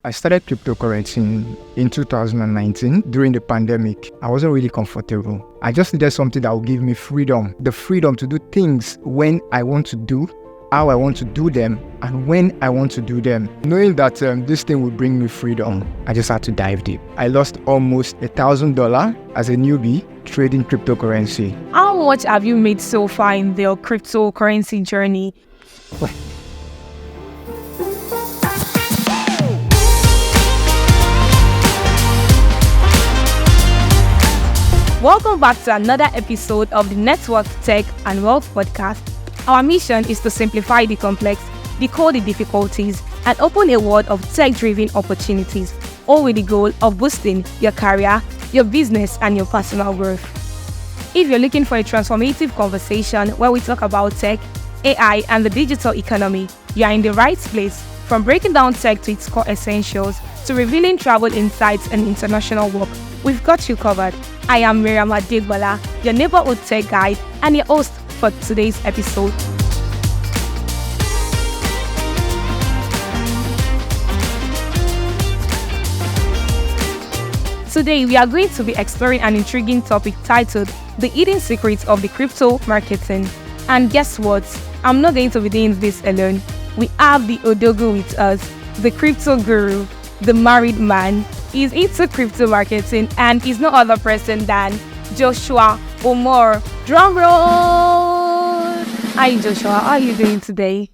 I started cryptocurrency in 2019 during the pandemic. I wasn't really comfortable. I just needed something that would give me freedom. The freedom to do things when I want to do, how I want to do them, and when I want to do them. Knowing that this thing would bring me freedom, I just had to dive deep. I lost almost $1,000 as a newbie trading cryptocurrency. How much have you made so far in your cryptocurrency journey? Welcome back to another episode of the Network Tech and Wealth Podcast. Our mission is to simplify the complex, decode the difficulties, and open a world of tech-driven opportunities, all with the goal of boosting your career, your business, and your personal growth. If you're looking for a transformative conversation where we talk about tech, AI, and the digital economy, you are in the right place. From breaking down tech to its core essentials, to revealing travel insights and international work, we've got you covered. I am Miriam Adegbola, your neighborhood tech guide and your host for today's episode. Today, we are going to be exploring an intriguing topic titled The Hidden Secrets of the Crypto Marketing. And guess what? I'm not going to be doing this alone. We have the Odogu with us, the crypto guru, the married man. He's into crypto marketing and he's no other person than Joshua Umoh. Drum roll! Hi Joshua, how are you doing today?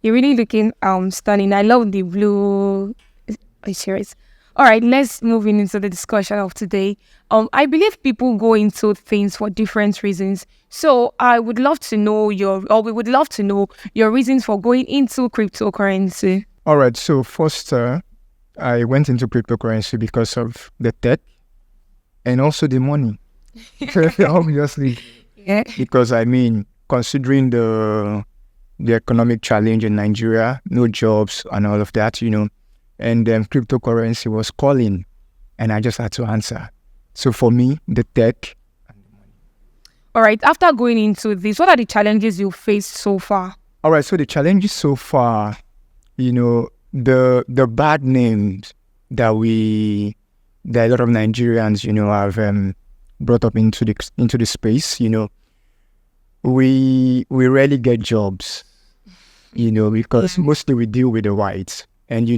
You're really looking stunning. I love the blue shirts. Alright, let's move into the discussion of today. I believe people go into things for different reasons. So we would love to know your reasons for going into cryptocurrency. Alright, so first, I went into cryptocurrency because of the tech and also the money. Obviously, Yeah. because considering the economic challenge in Nigeria, no jobs and all of that, and cryptocurrency was calling, and I just had to answer. So for me, the tech. All right, after going into this, what are the challenges you faced so far? All right, so the challenges so far, the bad names that a lot of Nigerians, have brought up into the space, we rarely get jobs, because mostly we deal with the whites. And,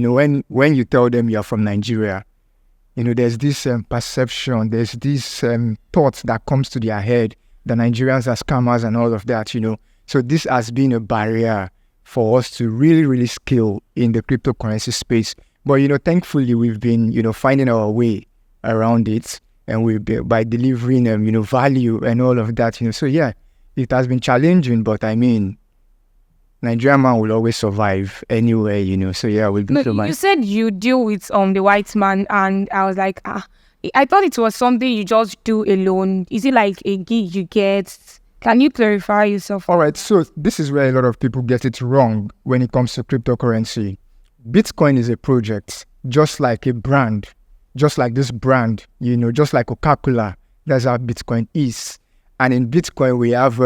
when you tell them you're from Nigeria, there's this perception, there's this thoughts that comes to their head, the Nigerians are scammers and all of that, So this has been a barrier for us to really, really scale in the cryptocurrency space. But, thankfully, we've been, finding our way around it, and by delivering, value and all of that, So, yeah, it has been challenging, but Nigerian man will always survive anyway, So, yeah, we'll do You said you deal with the white man, and I was like, I thought it was something you just do alone. Is it like a gig you get? Can you clarify yourself? All right, so this is where a lot of people get it wrong when it comes to cryptocurrency. Bitcoin is a project, just like a brand, just like this brand, just like Coca-Cola. That's how Bitcoin is. And in Bitcoin, we have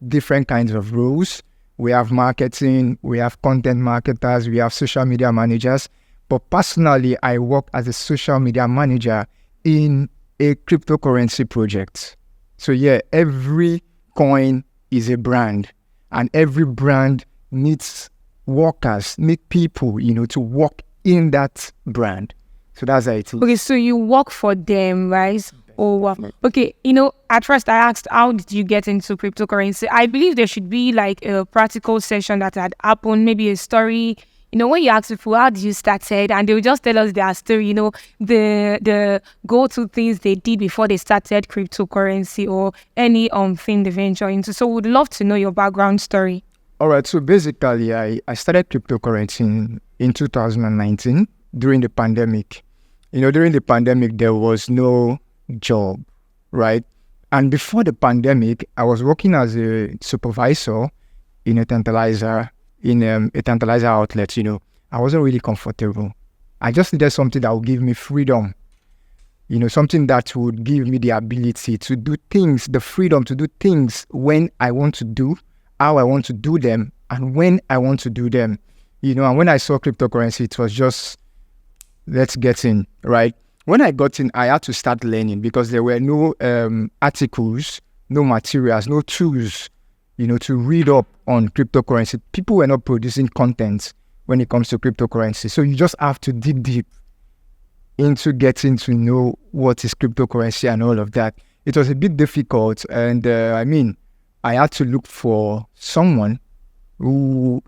different kinds of roles. We have marketing, we have content marketers, we have social media managers. But personally, I work as a social media manager in a cryptocurrency project. So yeah, every coin is a brand, and every brand needs workers, need people, to work in that brand. So that's how it is. Okay, so you work for them, right? Okay, at first I asked, how did you get into cryptocurrency? I believe there should be like a practical session that had happened, maybe a story. When you ask people, how did you started? And they'll just tell us their story, the go-to things they did before they started cryptocurrency or any thing they venture into. So we'd love to know your background story. All right, so basically I started cryptocurrency in 2019 during the pandemic. During the pandemic, there was no job, right? And before the pandemic, I was working as a supervisor in a tantalizer outlet. I wasn't really comfortable. I just needed something that would give me freedom, something that would give me the ability to do things, the freedom to do things when I want to do, how I want to do them, and when I want to do them. And when I saw cryptocurrency, it was just let's get in, right? When I got in, I had to start learning because there were no articles, no materials, no tools, to read up on cryptocurrency. People were not producing content when it comes to cryptocurrency. So you just have to dig deep into getting to know what is cryptocurrency and all of that. It was a bit difficult. And I had to look for someone who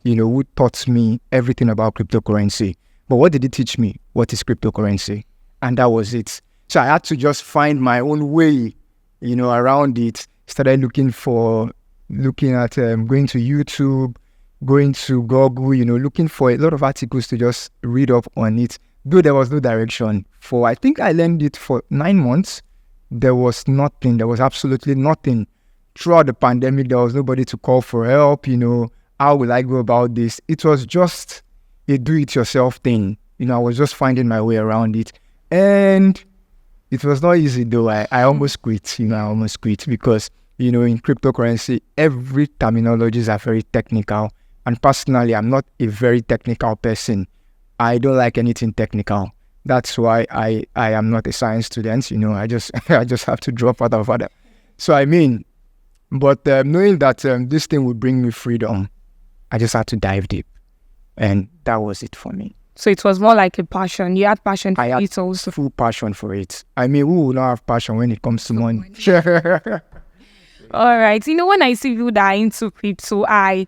taught me everything about cryptocurrency. But what did he teach me? What is cryptocurrency? And that was it. So I had to just find my own way, around it. Started looking at going to YouTube, going to Google, looking for a lot of articles to just read up on it. Though there was no direction. I think I learned it for 9 months. There was nothing. There was absolutely nothing. Throughout the pandemic, there was nobody to call for help. How will I go about this? It was just a do-it-yourself thing. I was just finding my way around it. And it was not easy though. I almost quit. I almost quit because, in cryptocurrency, every terminologies are very technical. And personally, I'm not a very technical person. I don't like anything technical. That's why I am not a science student. I just have to drop out of that. So but knowing that this thing would bring me freedom, I just had to dive deep. And that was it for me. So it was more like a passion. You had passion for it also. Full passion for it. Who will not have passion when it comes to money? All right. When I see people that are into crypto, I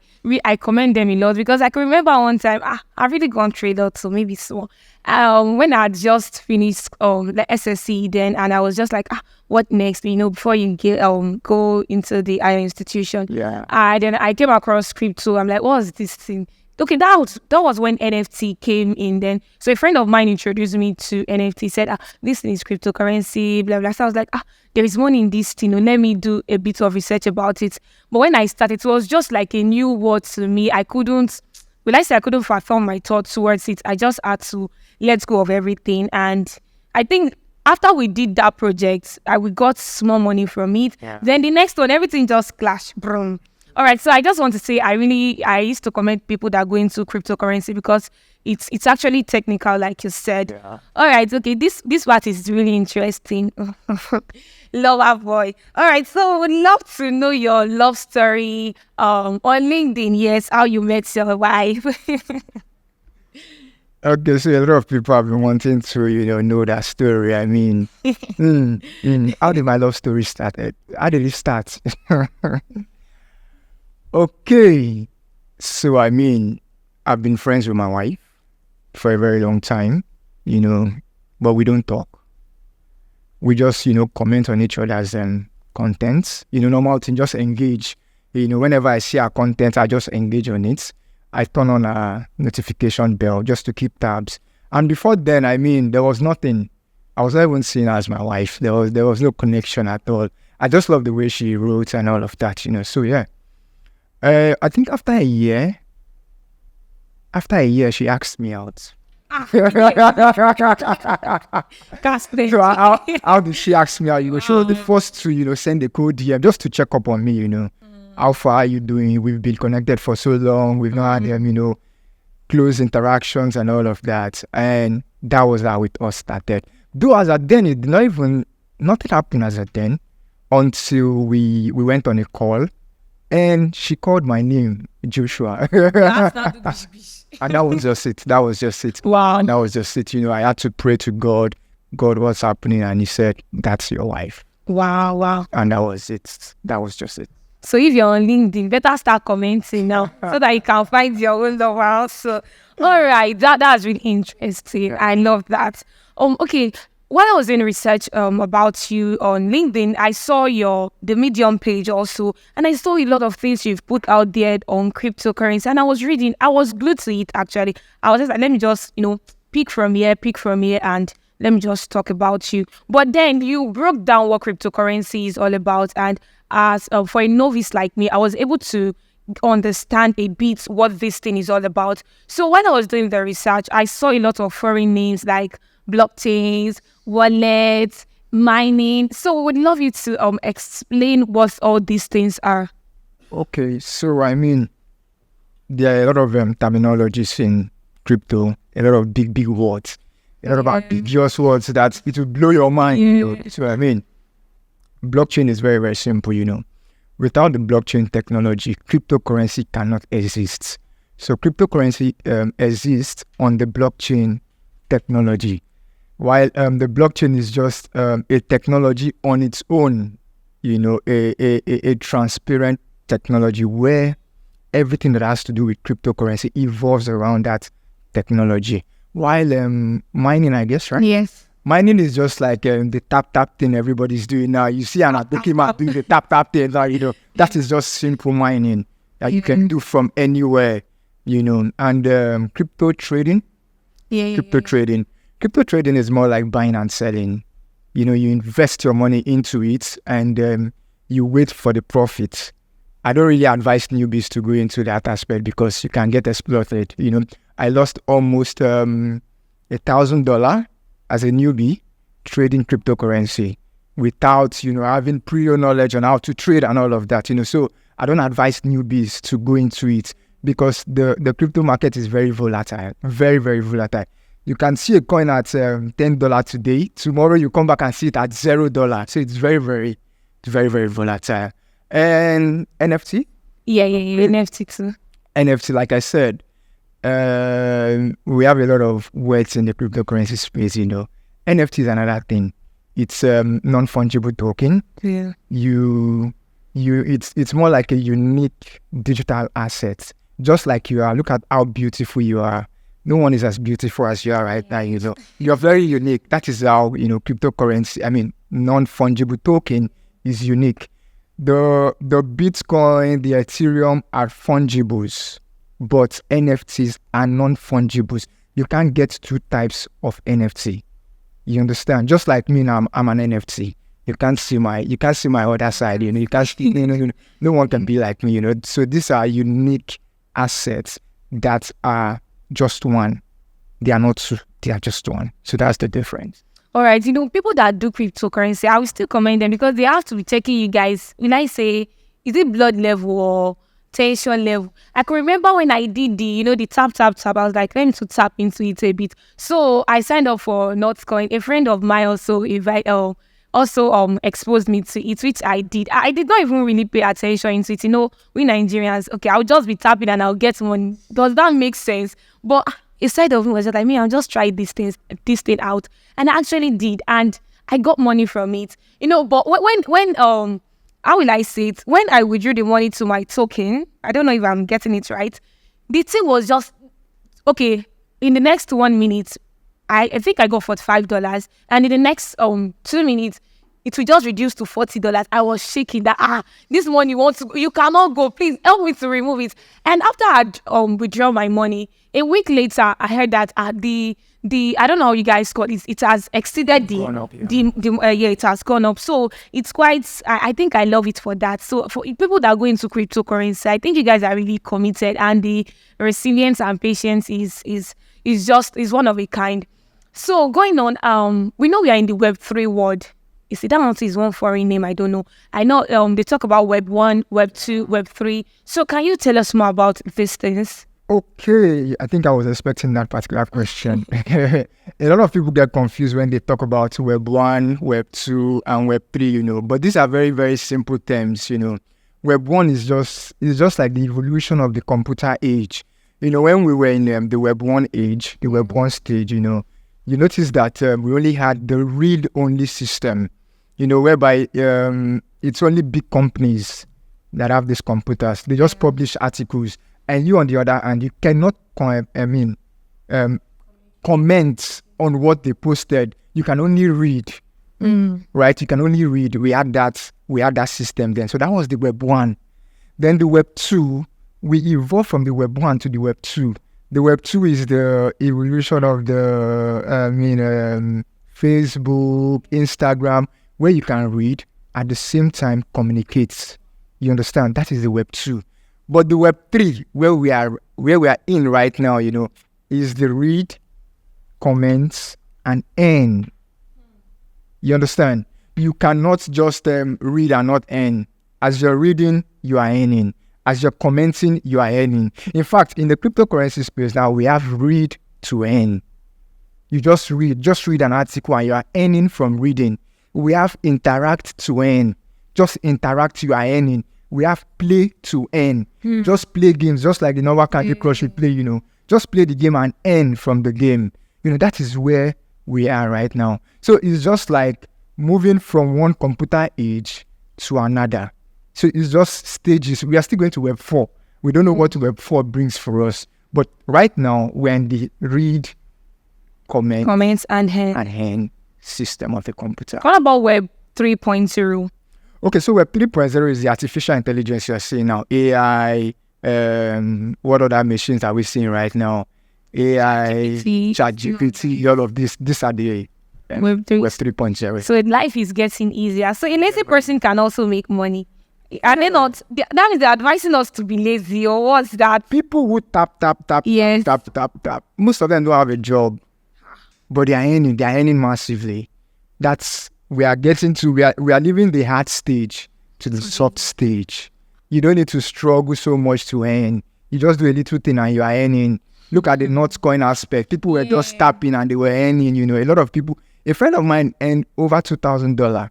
commend them a lot because I can remember one time, I really gone trader so maybe so. When I had just finished the SSC then, and I was just like, what next? Before you go into the higher institution. Yeah. Then I came across crypto. I'm like, what's this thing? Okay, that was when NFT came in then. So a friend of mine introduced me to NFT, said, this thing is cryptocurrency, blah, blah. So I was like, there is money in this thing. Let me do a bit of research about it. But when I started, it was just like a new word to me. I couldn't fathom my thoughts towards it. I just had to let go of everything. And I think after we did that project, we got small money from it. Yeah. Then the next one, everything just clashed. Boom. All right, so I just want to say I used to commend people that go into cryptocurrency because it's actually technical, like you said. Yeah. All right, okay, this part is really interesting. Lover boy. All right, so would love to know your love story on LinkedIn. Yes, how you met your wife. Okay, so a lot of people have been wanting to, know that story. How did my love story start? How did it start? Okay, so I've been friends with my wife for a very long time, but we don't talk. We just, comment on each other's contents, normal thing, just engage. Whenever I see our content, I just engage on it. I turn on a notification bell just to keep tabs. And before then, there was nothing. I was not even seen as my wife. There was no connection at all. I just love the way she wrote and all of that, so yeah. I think after a year, she asked me out. So how did she ask me out? She was the first to, send a code DM just to check up on me, How far are you doing? We've been connected for so long. We've not had, close interactions and all of that. And that was how it all started. Though as at then, it did not even, nothing happened as at then until we went on a call. And she called my name, Joshua. That's not the bish. And that was just it. Wow. That was just it. I had to pray to God, what's happening? And he said, that's your wife. Wow. And that was it. That was just it. So if you're on LinkedIn, better start commenting now so that you can find your own lover. So, all right. That's really interesting. I love that. Okay. While I was doing research about you on LinkedIn, I saw the Medium page also, and I saw a lot of things you've put out there on cryptocurrency. And I was reading, I was glued to it actually. I was just like, let me just, pick from here, and let me just talk about you. But then you broke down what cryptocurrency is all about, and as for a novice like me, I was able to understand a bit what this thing is all about. So when I was doing the research, I saw a lot of foreign names like blockchains, wallets, mining. So we would love you to explain what all these things are. Okay, so there are a lot of terminologies in crypto, a lot of big words. a lot of ambiguous words that it will blow your mind. See what I mean? Blockchain is very, very simple, Without the blockchain technology, cryptocurrency cannot exist. So cryptocurrency exists on the blockchain technology, while the blockchain is just a technology on its own, a transparent technology where everything that has to do with cryptocurrency evolves around that technology. While mining, I guess, right? Yes. Mining is just like the tap thing everybody's doing now. You see an Pokemon doing the tap thing now, that is just simple mining that you can do from anywhere, and crypto trading. Crypto trading is more like buying and selling. You invest your money into it and you wait for the profit. I don't really advise newbies to go into that aspect because you can get exploited. I lost almost $1,000 as a newbie trading cryptocurrency without, having prior knowledge on how to trade and all of that, So I don't advise newbies to go into it because the crypto market is very volatile, very, very volatile. You can see a coin at $10 today. Tomorrow you come back and see it at $0. So it's very, very, very, very volatile. And NFT? Yeah, NFT too. NFT, like I said, we have a lot of words in the cryptocurrency space, NFT is another thing. It's non-fungible token. Yeah. It's more like a unique digital asset. Just like you are. Look at how beautiful you are. No one is as beautiful as you are right now, You're very unique. That is how, cryptocurrency, non-fungible token is unique. The Bitcoin, the Ethereum are fungibles, but NFTs are non-fungibles. You can't get two types of NFT. You understand? Just like me now, I'm an NFT. You can't see my other side. You can't see. No one can be like me. So these are unique assets that are just one. They are not two. They are just one. So that's the difference. All right, people that do cryptocurrency, I will still commend them because they have to be checking you guys. When I say, is it blood level or tension level? I can remember when I did the tap. I was like, let me to tap into it a bit. So I signed up for Notcoin. A friend of mine also exposed me to it, which I did. I did not even really pay attention to it. We Nigerians, okay, I'll just be tapping and I'll get money. Does that make sense? But inside of me was just like, I'll just try this thing out. And I actually did. And I got money from it. But when how will I say it? When I withdrew the money to my token, I don't know if I'm getting it right. The thing was just, okay, in the next 1 minute, I think I got $45. And in the next 2 minutes, it will just reduce to $40. I was shaking that, this money you cannot go. Please help me to remove it. And after I withdraw my money, a week later, I heard that the I don't know how you guys call it. It has exceeded it has gone up. So it's quite. I think I love it for that. So for people that go into cryptocurrency, I think you guys are really committed, and the resilience and patience is one of a kind. So going on, we know we are in the Web3 world. You see, that also is one foreign name. I don't know. I know they talk about Web 1, Web 2, Web 3. So can you tell us more about these things? Okay, I think I was expecting that particular question. A lot of people get confused when they talk about Web 1, Web 2, and Web 3, But these are very, very simple terms, Web 1 is just like the evolution of the computer age. When we were in the Web 1 age, the Web 1 stage, you notice that we only had the read-only system, whereby it's only big companies that have these computers. They just publish articles. And you, on the other hand, you cannot comment on what they posted. You can only read, right? You can only read. We had that system then. So that was the Web 1. Then the Web 2, we evolved from the Web 1 to the Web 2. The Web 2 is the evolution of the Facebook, Instagram, where you can read at the same time communicate. You understand? That is the Web 2. But the Web 3, where we are in right now, is the read, comments, and earn. You understand? You cannot just read and not earn. As you're reading, you are earning. As you're commenting, you are earning. In fact, in the cryptocurrency space now, we have read to earn. You just read an article and you are earning from reading. We have interact to earn. Just interact, you are earning. We have play to earn. Just play games, just like the normal Candy Crush you play, Just play the game and earn from the game. That is where we are right now. So it's just like moving from one computer age to another. So it's just stages. We are still going to Web 4. We don't know what Web 4 brings for us. But right now, we're in the read, comments and hand system of the computer. What about Web 3.0? Okay, so Web 3.0 is the artificial intelligence you're seeing now. AI, what other machines are we seeing right now? AI, ChatGPT, all of this. These are the Web 3.0. So life is getting easier. So a lazy person can also make money. Are they not? That means they're advising us to be lazy, or what's that? People who tap. Yes. Tap. Most of them don't have a job, but they are earning massively. We are leaving the hard stage to the soft stage. You don't need to struggle so much to earn. You just do a little thing and you are earning. Look at the not coin aspect. People were just tapping and they were earning, a lot of people. A friend of mine earned over $2,000.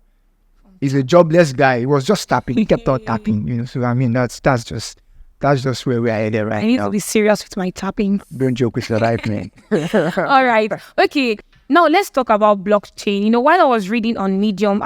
He's a jobless guy. He was just tapping. He kept on tapping, So I mean, that's just where we are headed right now. I need to be serious with my tapping. Don't joke with your life, man. All right. Okay. Now let's talk about blockchain. While I was reading on Medium,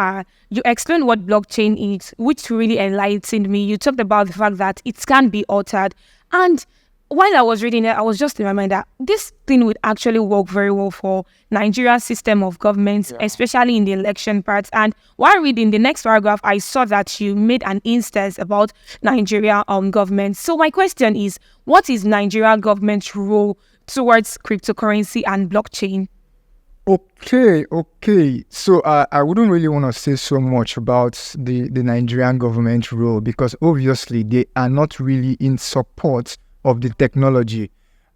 you explained what blockchain is, which really enlightened me. You talked about the fact that it can be altered. And while I was reading it, I was just in my mind that this thing would actually work very well for Nigeria's system of government, especially in the election part. And while reading the next paragraph, I saw that you made an instance about Nigeria government. So my question is, what is Nigeria government's role towards cryptocurrency and blockchain? Okay. So I wouldn't really want to say so much about the Nigerian government role, because obviously they are not really in support of the technology.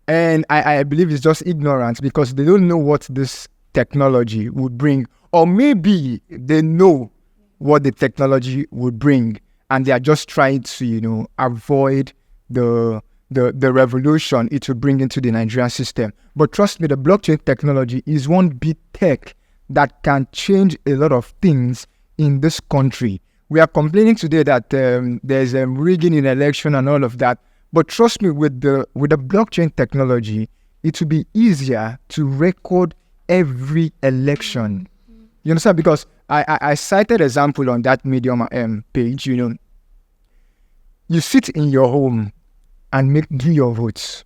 And I believe it's just ignorance, because they don't know what this technology would bring. Or maybe they know what the technology would bring and they are just trying to, avoid the revolution it will bring into the Nigerian system. But trust me, the blockchain technology is one big tech that can change a lot of things in this country. We are complaining today that there's rigging in election and all of that. But trust me, with the blockchain technology, it will be easier to record every election. You understand? Because I cited example on that Medium page. You sit in your home and do your votes.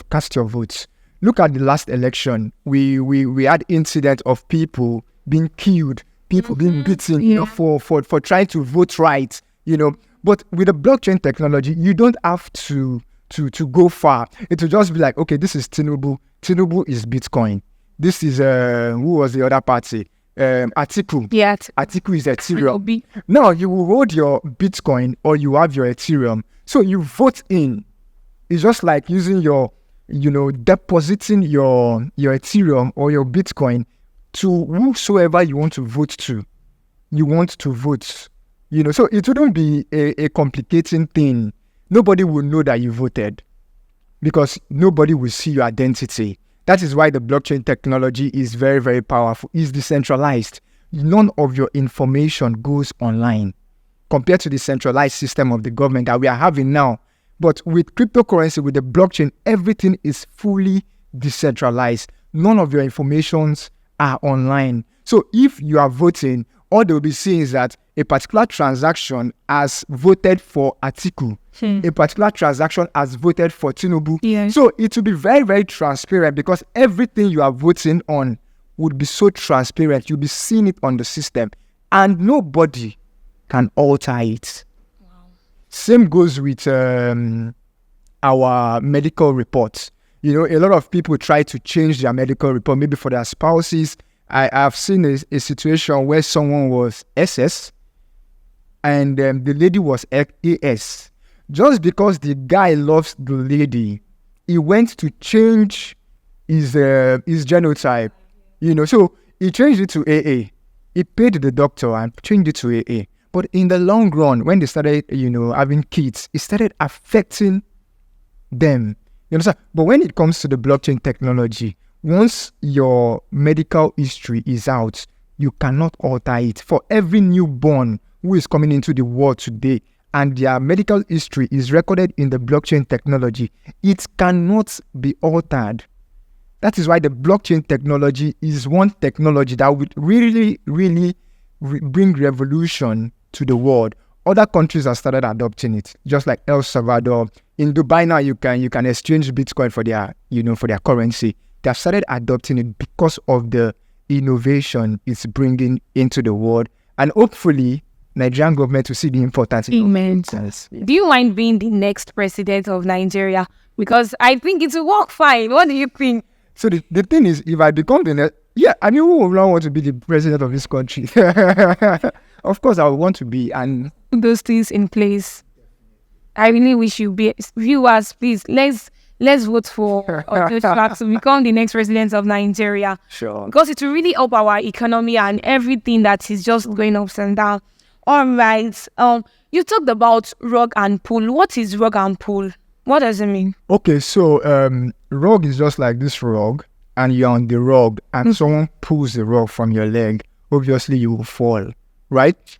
Cast your votes. Look at the last election. We had incident of people being killed, people being beaten, for trying to vote right. But with the blockchain technology, you don't have to go far. It will just be like, okay, this is Tinubu. Tinubu is Bitcoin. This is who was the other party? Atiku. Yeah. Atiku is Ethereum. Now you will hold your Bitcoin or you have your Ethereum. So you vote in. It's just like using depositing your Ethereum or your Bitcoin to whosoever you want to vote to. You want to vote. So it wouldn't be a complicating thing. Nobody will know that you voted because nobody will see your identity. That is why the blockchain technology is very, very powerful. It's decentralized. None of your information goes online compared to the centralized system of the government that we are having now. But with cryptocurrency, with the blockchain, everything is fully decentralized. None of your informations are online. So if you are voting, all they will be seeing is that a particular transaction has voted for Atiku. A particular transaction has voted for Tinubu. Yes. So it will be very, very transparent because everything you are voting on would be so transparent. You'll be seeing it on the system and nobody can alter it. Wow. Same goes with our medical reports. A lot of people try to change their medical report, maybe for their spouses. I've seen a situation where someone was SS and the lady was AS. Just because the guy loves the lady, he went to change his genotype. So he changed it to AA. He paid the doctor and changed it to AA. But in the long run, when they started, having kids, it started affecting them. You understand? But when it comes to the blockchain technology, Once your medical history is out, you cannot alter it. For every newborn who is coming into the world today and their medical history is recorded in the blockchain technology, it cannot be altered. That is why the blockchain technology is one technology that would really bring revolution to the world. Other countries have started adopting it, just like El Salvador. In Dubai now, you can exchange Bitcoin for their currency. They have started adopting it because of the innovation it's bringing into the world, and hopefully, Nigerian government will see the importance. Amen. Do you mind being the next president of Nigeria? Because I think it will work fine. What do you think? So the thing is, if I become the next, who would not want to be the president of this country? Of course, I would want to be, and those things in place. I really wish you be. Viewers, please, let's vote for Ojo to become the next president of Nigeria. Sure. Because it will really help our economy and everything that is just going ups and down. All right. You talked about rug and pull. What is rug and pull? What does it mean? Okay, so rug is just like this rug, and you're on the rug, and someone pulls the rug from your leg. Obviously, you will fall, right?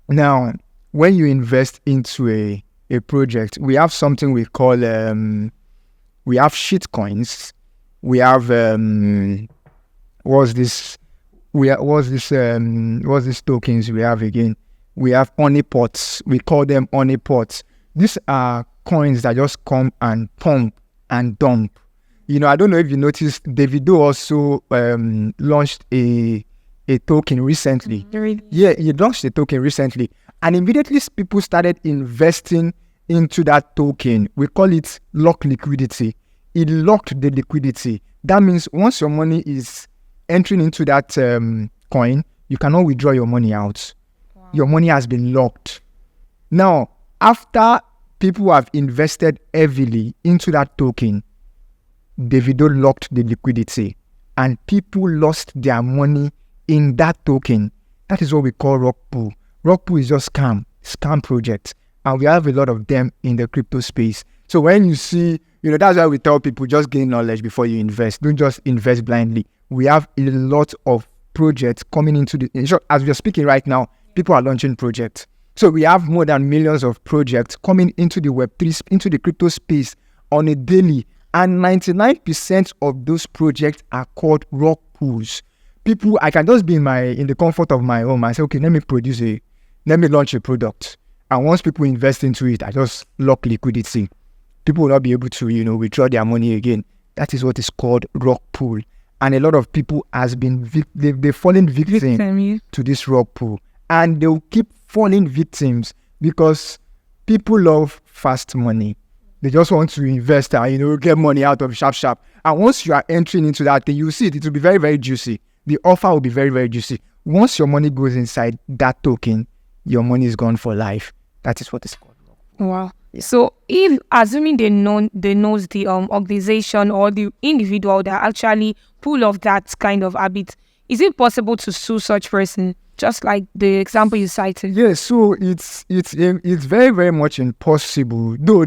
Now, when you invest into a project, we have something we call we have shit coins. We have what's this tokens we have again? We have honeypots. We call them honeypots. These are coins that just come and pump and dump. I don't know if you noticed, Davido also launched a token recently. Yeah, he launched a token recently. And immediately people started investing into that token. We call it lock liquidity. It locked the liquidity. That means once your money is entering into that coin, you cannot withdraw your money out. Wow. Your money has been locked. Now, after people have invested heavily into that token, Davido locked the liquidity and people lost their money in that token. That is what we call Rockpool. Rockpool is just scam projects, and we have a lot of them in the crypto space. So when you see, that's why we tell people just gain knowledge before you invest. Don't just invest blindly. We have a lot of projects coming into as we are speaking right now, people are launching projects. So we have more than millions of projects coming into the Web3, into the crypto space on a daily. And 99% of those projects are called rock pools. People, I can just be in the comfort of my home and say, okay, let me launch a product. And once people invest into it, I just lock liquidity. People will not be able to, withdraw their money again. That is what is called rock pool. And a lot of people they've fallen victim to this rock pool. And they'll keep falling victims because people love fast money. They just want to invest and, get money out of sharp. And once you are entering into that thing, you see it will be very, very juicy. The offer will be very, very juicy. Once your money goes inside that token, your money is gone for life. That is what it's called. Wow. Yeah. So if assuming they knows the organization or the individual that actually pull off that kind of habit, is it possible to sue such person? Just like the example you cited. Yes, so it's very, very much impossible, though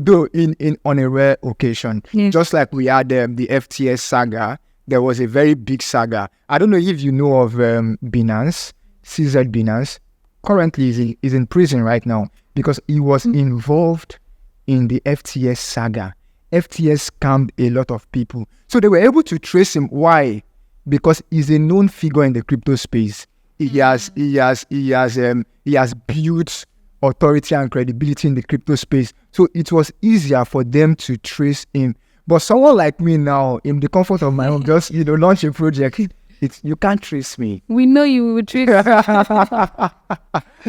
on a rare occasion. Yeah. Just like we had the FTS saga, there was a very big saga. I don't know if you know of Binance, CZ Binance. Currently is in prison right now because he was involved in the FTS saga. FTS scammed a lot of people. So they were able to trace him. Why? Because he's a known figure in the crypto space. He has built authority and credibility in the crypto space. So it was easier for them to trace him. But someone like me now, in the comfort of my home, just launch a project. You can't trace me. We know you will trace.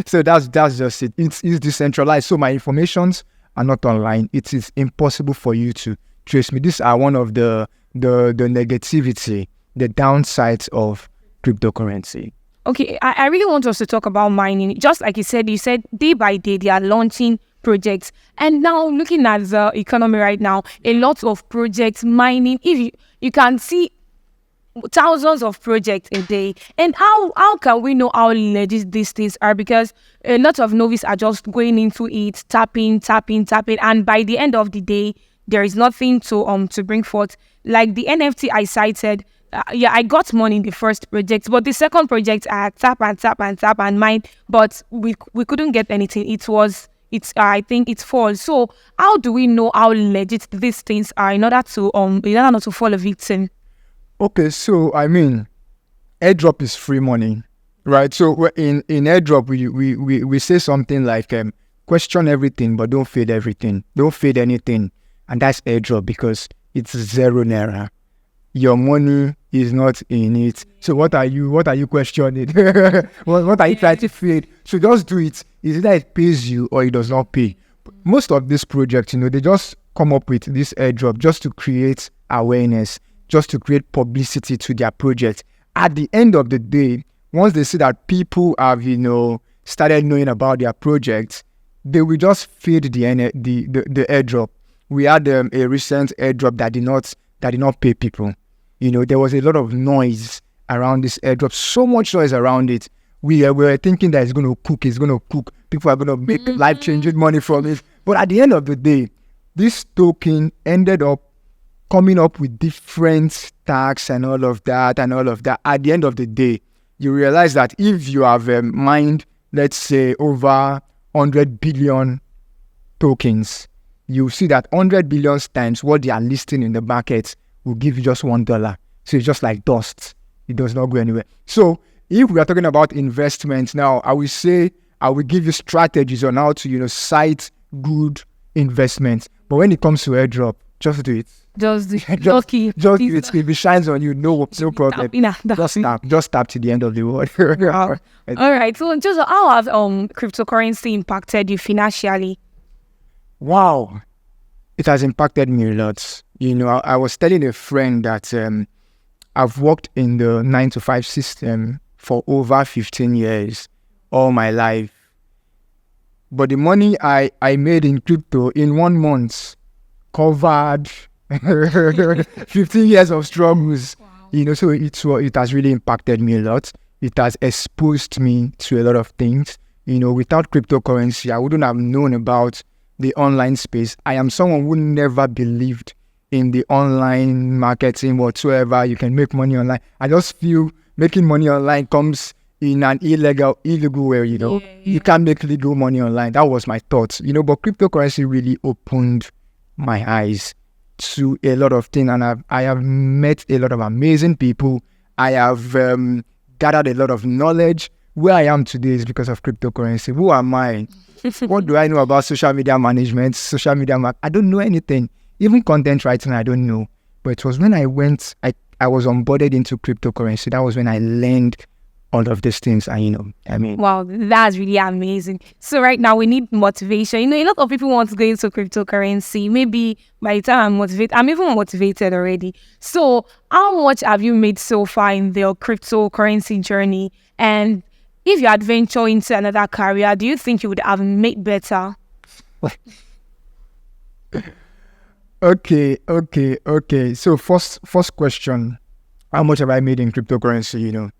So that's just it. It's decentralized. So my informations are not online. It is impossible for you to trace me. These are one of the negativity, the downsides of cryptocurrency. Okay, I really want us to talk about mining. Just like you said day by day they are launching projects. And now looking at the economy right now, a lot of projects mining. If you can see thousands of projects a day. And how can we know how legit these things are? Because a lot of novices are just going into it, tapping. And by the end of the day, there is nothing to bring forth. Like the NFT I cited, I got money in the first project, but the second project I had tap and mine, but we couldn't get anything. I think it's false. So how do we know how legit these things are in order not to fall a victim? Okay, so I mean, airdrop is free money, right? So in airdrop, we say something like question everything, but don't fade everything. Don't fade anything, and that's airdrop because it's 0 naira. Your money is not in it. So what are you questioning? what are you trying to fade? So just do it. It's either it pays you or it does not pay. Most of these projects, they just come up with this airdrop just to create awareness, just to create publicity to their project. At the end of the day, once they see that people have, started knowing about their projects, they will just fade the airdrop. We had a recent airdrop that did not pay people. There was a lot of noise around this airdrop, so much noise around it. We were thinking that it's going to cook. People are going to make life-changing money from it. But at the end of the day, this token ended up coming up with different tax and all of that. At the end of the day, you realize that if you have mined, let's say, over 100 billion tokens, you see that 100 billion times what they are listing in the market will give you just $1. So it's just like dust. It does not go anywhere. So if we are talking about investments now, I will give you strategies on how to, cite good investments. But when it comes to airdrop, just do it. Just do it. Just do it. If it shines on you, no problem. Just tap to the end of the world. Wow. All right. So just how have cryptocurrency impacted you financially? Wow. It has impacted me a lot. I was telling a friend that I've worked in the 9-to-5 system for over 15 years, all my life. But the money I made in crypto in 1 month covered 15 years of struggles. Wow. So it has really impacted me a lot. It has exposed me to a lot of things. Without cryptocurrency, I wouldn't have known about the online space. I am someone who never believed in the online marketing whatsoever. You can make money online. I just feel making money online comes in an illegal way, You can't make legal money online. That was my thoughts, but cryptocurrency really opened my eyes to a lot of things, and I have met a lot of amazing people. I have gathered a lot of knowledge. Where I am today is because of cryptocurrency. Who am I? What do I know about social media management, I don't know anything. Even content writing, I don't know. But it was when I was onboarded into cryptocurrency. That was when I learned all of these things. And, wow, that's really amazing. So right now we need motivation. A lot of people want to go into cryptocurrency. Maybe by the time I'm even motivated already. So how much have you made so far in the cryptocurrency journey? And if you adventure into another career, do you think you would have made better? Okay. So first question, how much have I made in cryptocurrency?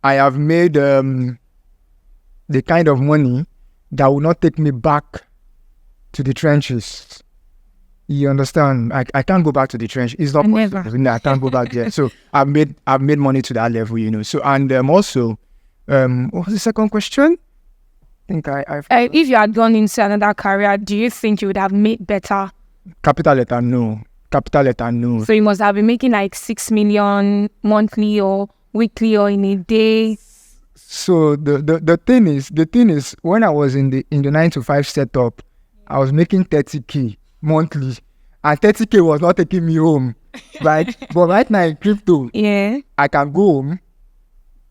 I have made the kind of money that will not take me back to the trenches. You understand? I can't go back to the trench. It's not possible. No, I can't go back there. So I've made money to that level, So and also, what was the second question? I think if you had gone into another career, do you think you would have made better? Capital letter no. So you must have been making like 6 million monthly or weekly or in a day. So the thing is when I was in the 9-to-5 setup, I was making 30K monthly, and 30K was not taking me home, right? But right now in crypto, I can go home,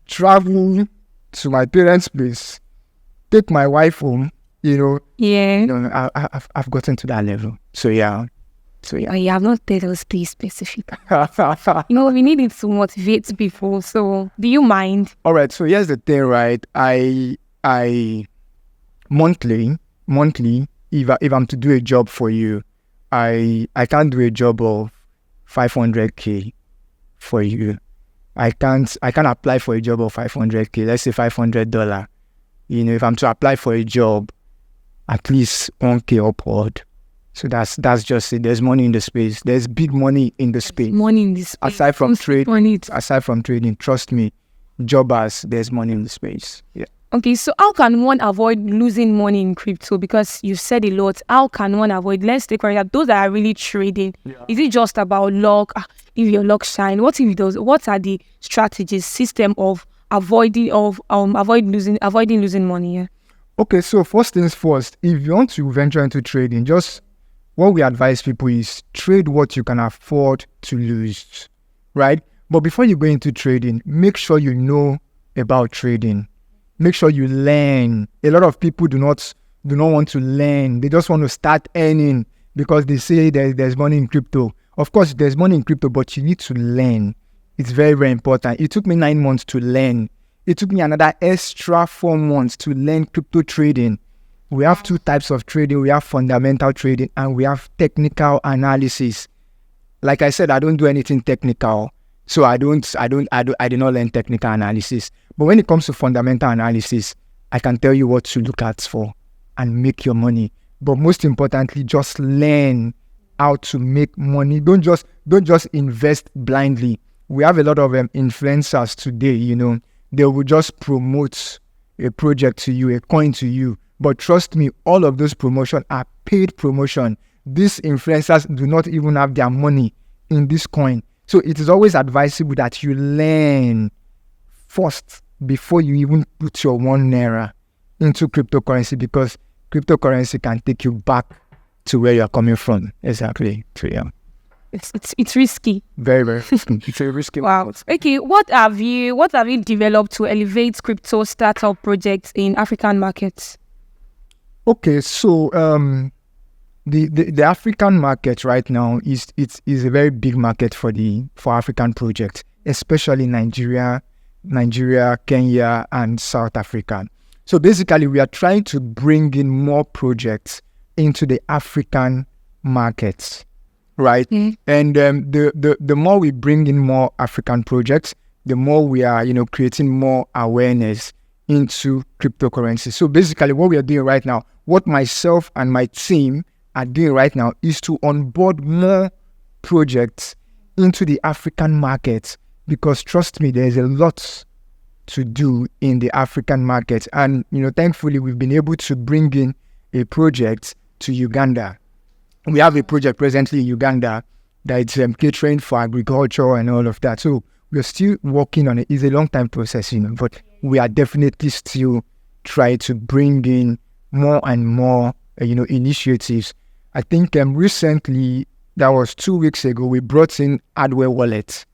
travel to my parents' place, take my wife home. I've gotten to that level. So yeah. You have not told us the specific. We need it to motivate people. So do you mind? All right. So here's the thing, right? I monthly, if I'm to do a job for you, I can't do a job of 500K for you. I can't apply for a job of 500K. Let's say $500. If I'm to apply for a job, at least 1K upward. So that's just it. There's money in the space. There's big money in the space. Money in this space. Aside from money. aside from trading, trust me, jobbers, there's money in the space. Yeah. Okay, so how can one avoid losing money in crypto? Because you said a lot. How can one avoid? Let's take for example, those that are really trading. Yeah. Is it just about luck? If your luck shine, what if it does? What are the strategies, system of avoiding losing money? Yeah. Okay, so first things first, if you want to venture into trading, just what we advise people is trade what you can afford to lose, right? But before you go into trading, make sure you know about trading. Make sure you learn. A lot of people do not want to learn. They just want to start earning because they say there's money in crypto. Of course, there's money in crypto, but you need to learn. It's very, very important. It took me 9 months to learn. It took me another extra 4 months to learn crypto trading. We have 2 types of trading. We have fundamental trading and we have technical analysis. Like I said, I don't do anything technical. So I did not learn technical analysis. But when it comes to fundamental analysis, I can tell you what to look at for and make your money. But most importantly, just learn how to make money. Don't just invest blindly. We have a lot of influencers today, they will just promote a project to you, a coin to you. But trust me, all of those promotions are paid promotion. These influencers do not even have their money in this coin. So it is always advisable that you learn first before you even put your 1 naira into cryptocurrency, because cryptocurrency can take you back to where you're coming from. Exactly. So, yeah. It's risky. Very, very risky. It's a risky. Wow. Okay. What have you developed to elevate crypto startup projects in African markets? Okay, so the African market right now is a very big market for African projects, especially Nigeria, Kenya, and South Africa. So basically, we are trying to bring in more projects into the African markets, right? Mm. And the more we bring in more African projects, the more we are, creating more awareness into cryptocurrency. So basically, what we are doing right now, what myself and my team are doing right now, is to onboard more projects into the African market, because trust me, there's a lot to do in the African market. And, thankfully, we've been able to bring in a project to Uganda. We have a project presently in Uganda that is catering for agriculture and all of that. So we're still working on it. It's a long time process, but we are definitely still trying to bring in more and more, initiatives. I think recently, that was 2 weeks ago, we brought in hardware wallets,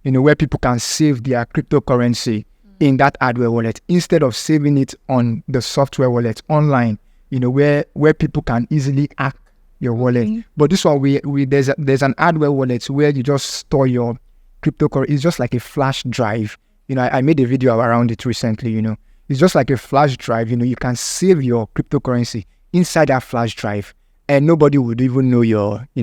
where people can save their cryptocurrency in that hardware wallet instead of saving it on the software wallet online, where people can easily hack your wallet. Mm-hmm. But this one, there's an hardware wallet where you just store your cryptocurrency. It's just like a flash drive. I made a video around it recently, It's just like a flash drive, you can save your cryptocurrency inside that flash drive and nobody would even know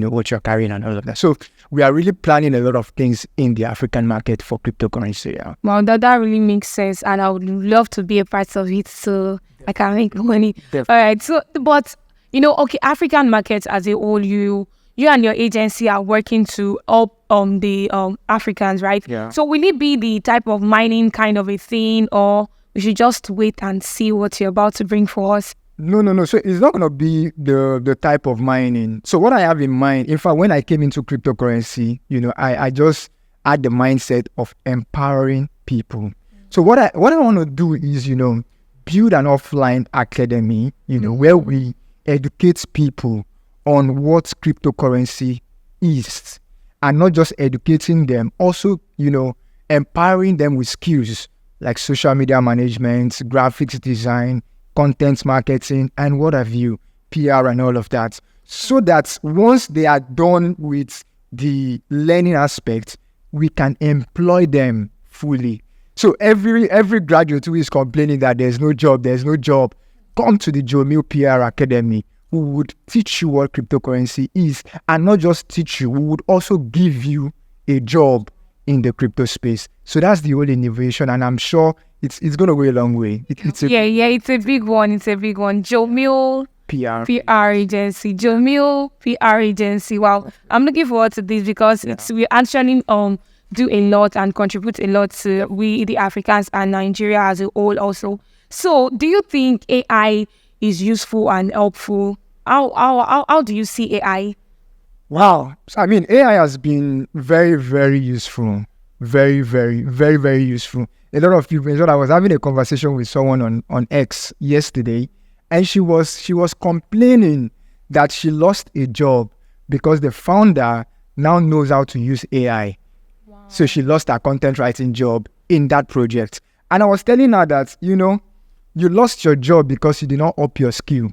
what you're carrying and all of that. So we are really planning a lot of things in the African market for cryptocurrency. Yeah. Well, that really makes sense, and I would love to be a part of it so I can make money. Definitely. All right. So, but okay, African markets as a whole, you and your agency are working to help the Africans, right? Yeah. So will it be the type of mining kind of a thing, or we should just wait and see what you're about to bring for us? No. So it's not going to be the type of mining. So what I have in mind, in fact, when I came into cryptocurrency, I just had the mindset of empowering people. So what I want to do is, build an offline academy, where we educate people on what cryptocurrency is, and not just educating them, also, empowering them with skills like social media management, graphics design, content marketing, and what have you, PR and all of that. So that once they are done with the learning aspect, we can employ them fully. So every graduate who is complaining that there's no job, come to the JPR Academy. We would teach you what cryptocurrency is, and not just teach you, we would also give you a job in the crypto space. So that's the whole innovation, and I'm sure it's going to go a long way. It's a big one. It's a big one. PR. PR agency, Jamil PR agency. Wow, I'm looking forward to this because we actually do a lot and contribute a lot to we the Africans and Nigeria as a whole also. So, do you think AI is useful and helpful? How do you see AI? Wow. So, I mean, AI has been very, very useful. Very, very, very, very useful. A lot of people, in fact, I was having a conversation with someone on X yesterday, and she was complaining that she lost a job because the founder now knows how to use AI. Wow. So she lost her content writing job in that project. And I was telling her that, you lost your job because you did not up your skill.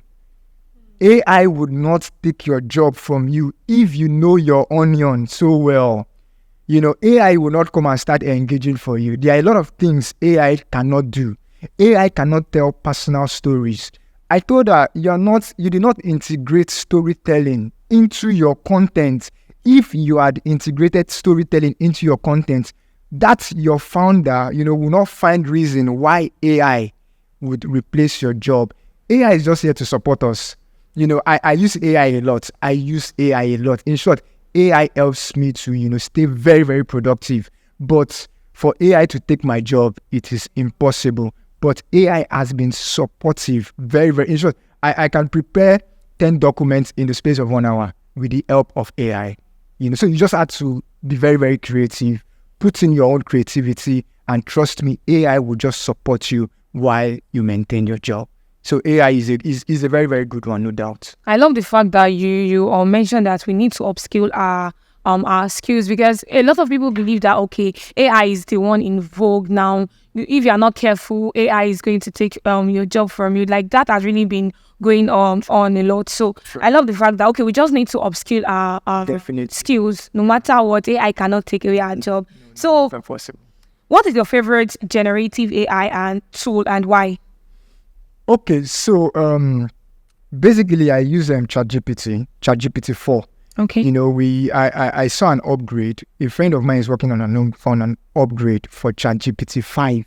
AI would not take your job from you if you know your onion so well. AI will not come and start engaging for you. There are a lot of things AI cannot do. AI cannot tell personal stories. I told her, you did not integrate storytelling into your content. If you had integrated storytelling into your content, that your founder, will not find reason why AI would replace your job. AI is just here to support us. I use AI a lot. In short, AI helps me to, stay very, very productive. But for AI to take my job, it is impossible. But AI has been supportive, very, very. In short, I can prepare 10 documents in the space of 1 hour with the help of AI. So you just have to be very, very creative, put in your own creativity, and trust me, AI will just support you while you maintain your job. So AI is a very, very good one, no doubt. I love the fact that you mentioned that we need to upskill our skills, because a lot of people believe that AI is the one in vogue now. If you are not careful, AI is going to take your job from you. Like that has really been going on a lot. So sure. I love the fact that we just need to upskill our skills. No matter what, AI cannot take away our job. So what is your favorite generative AI and tool, and why? Okay, so basically I use ChatGPT 4. Okay. I saw an upgrade. A friend of mine is working on an upgrade for ChatGPT 5,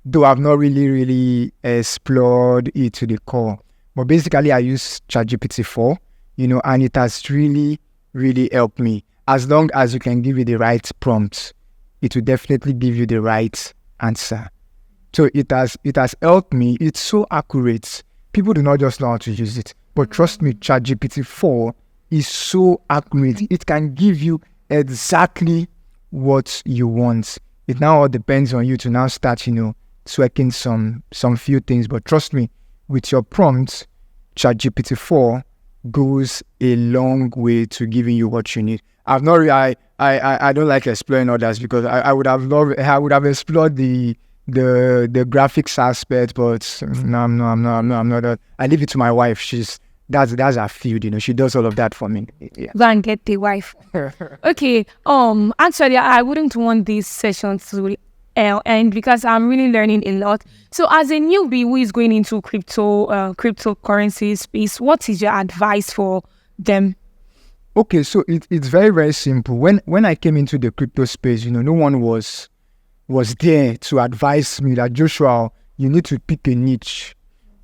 though I've not really explored it to the core. But basically I use ChatGPT 4, and it has really, really helped me. As long as you can give it the right prompts, it will definitely give you the right answer. So it has helped me. It's so accurate. People do not just know how to use it. But trust me, ChatGPT 4 is so accurate. It can give you exactly what you want. It now all depends on you to now start, tweaking some few things. But trust me, with your prompts, ChatGPT 4 goes a long way to giving you what you need. I don't like exploring others because I would have explored the graphics aspect, but no, I'm not. I leave it to my wife. That's her field, she does all of that for me. Yeah. Go and get the wife. Okay. Actually, I wouldn't want this session to end because I'm really learning a lot. So, as a newbie who is going into cryptocurrency space, what is your advice for them? Okay, so it's very, very simple. When I came into the crypto space, no one was there to advise me that, Joshua, you need to pick a niche.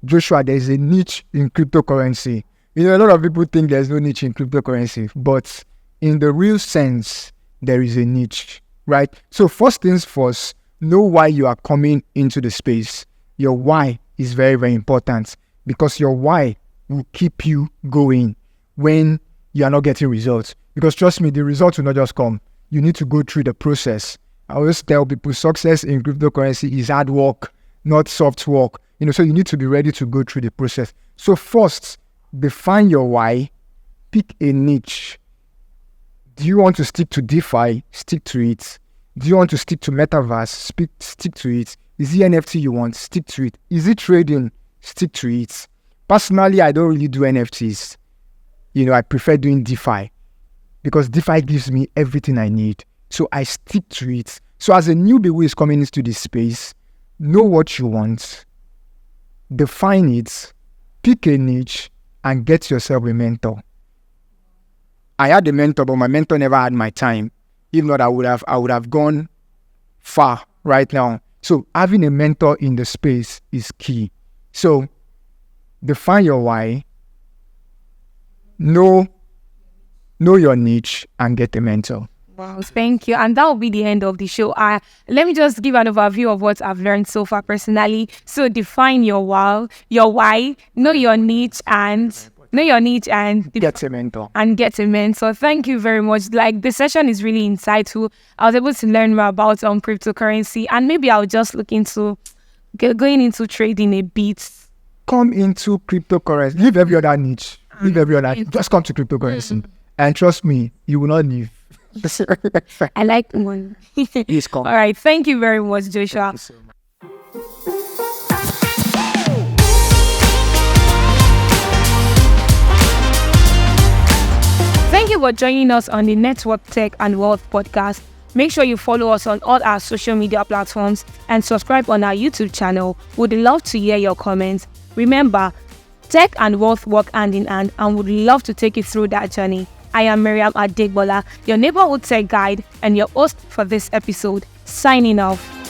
Joshua, there's a niche in cryptocurrency. A lot of people think there's no niche in cryptocurrency, but in the real sense, there is a niche, right? So first things first, know why you are coming into the space. Your why is very, very important because your why will keep you going when you are not getting results. Because trust me, the results will not just come. You need to go through the process. I always tell people success in cryptocurrency is hard work, not soft work. So you need to be ready to go through the process. So first, define your why, pick a niche. Do you want to stick to DeFi? Stick to it. Do you want to stick to Metaverse? Stick to it. Is it NFT you want? Stick to it. Is it trading? Stick to it. Personally, I don't really do NFTs. I prefer doing DeFi because DeFi gives me everything I need. So I stick to it. So as a newbie who is coming into this space, know what you want, define it, pick a niche, and get yourself a mentor. I had a mentor, but my mentor never had my time. If not, I would have gone far right now. So having a mentor in the space is key. So define your why, Know your niche and get a mentor. Wow, thank you. And that will be the end of the show. Let me just give an overview of what I've learned so far personally. So define your why, know your niche and Get a mentor. Get a mentor. Thank you very much. Like, the session is really insightful. I was able to learn more about cryptocurrency, and maybe I'll just look into going into trading a bit. Come into cryptocurrency. Leave every other niche. Just come to cryptocurrency. And trust me, you will not leave. I like one. Please come. All right. Thank you very much, Joshua. So much. Thank you for joining us on the Network Tech and Wealth podcast. Make sure you follow us on all our social media platforms and subscribe on our YouTube channel. We'd love to hear your comments. Remember, tech and wealth work hand in hand, and would love to take you through that journey. I am Miriam Adegbola, your neighborhood tech guide and your host for this episode. Signing off.